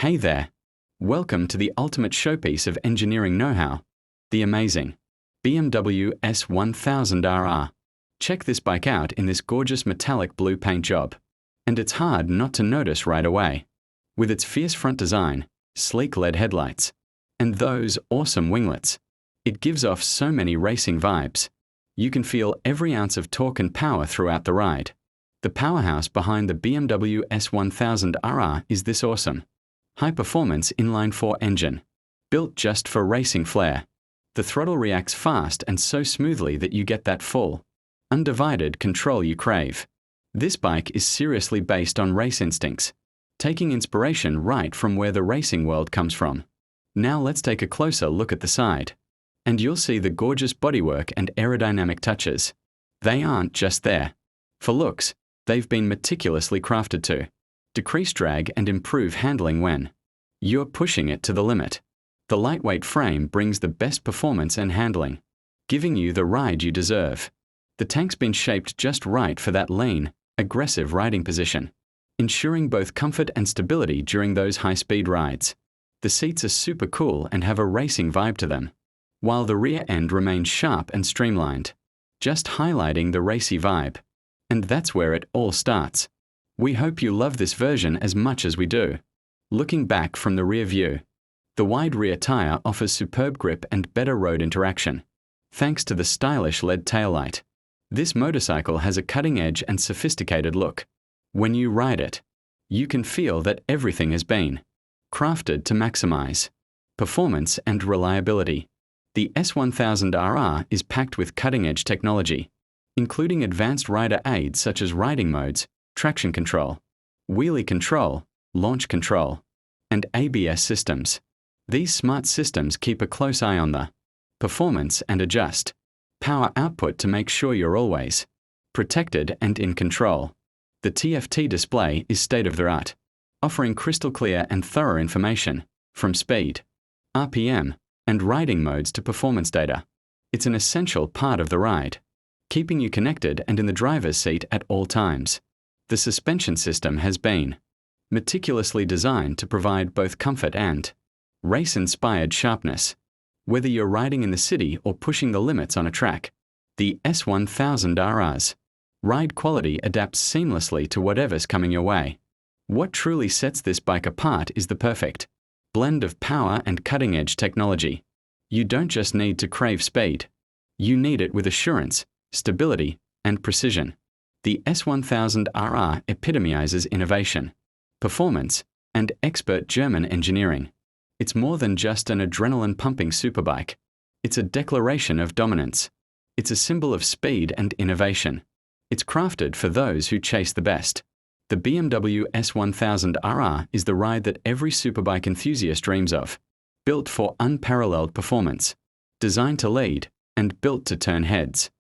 Hey there! Welcome to the ultimate showpiece of engineering know-how, the amazing BMW S1000RR. Check this bike out in this gorgeous metallic blue paint job. And it's hard not to notice right away. With its fierce front design, sleek LED headlights, and those awesome winglets, it gives off so many racing vibes. You can feel every ounce of torque and power throughout the ride. The powerhouse behind the BMW S1000RR is this awesome high-performance inline-four engine, built just for racing flair. The throttle reacts fast and so smoothly that you get that full, undivided control you crave. This bike is seriously based on race instincts, taking inspiration right from where the racing world comes from. Now let's take a closer look at the side, and you'll see the gorgeous bodywork and aerodynamic touches. They aren't just there for looks, they've been meticulously crafted to decrease drag and improve handling when you're pushing it to the limit. The lightweight frame brings the best performance and handling, giving you the ride you deserve. The tank's been shaped just right for that lean, aggressive riding position, ensuring both comfort and stability during those high-speed rides. The seats are super cool and have a racing vibe to them, while the rear end remains sharp and streamlined, just highlighting the racy vibe. And that's where it all starts. We hope you love this version as much as we do. Looking back from the rear view, the wide rear tire offers superb grip and better road interaction, thanks to the stylish LED taillight. This motorcycle has a cutting-edge and sophisticated look. When you ride it, you can feel that everything has been crafted to maximize performance and reliability. The S1000RR is packed with cutting-edge technology, including advanced rider aids such as riding modes, traction control, wheelie control, launch control, and ABS systems. These smart systems keep a close eye on the performance and adjust power output to make sure you're always protected and in control. The TFT display is state-of-the-art, offering crystal clear and thorough information, from speed, RPM, and riding modes to performance data. It's an essential part of the ride, keeping you connected and in the driver's seat at all times. The suspension system has been meticulously designed to provide both comfort and race-inspired sharpness. Whether you're riding in the city or pushing the limits on a track, the S1000RR's ride quality adapts seamlessly to whatever's coming your way. What truly sets this bike apart is the perfect blend of power and cutting-edge technology. You don't just need to crave speed. You need it with assurance, stability, and precision. The S1000RR epitomizes innovation, performance, and expert German engineering. It's more than just an adrenaline-pumping superbike. It's a declaration of dominance. It's a symbol of speed and innovation. It's crafted for those who chase the best. The BMW S1000RR is the ride that every superbike enthusiast dreams of. Built for unparalleled performance, designed to lead, and built to turn heads.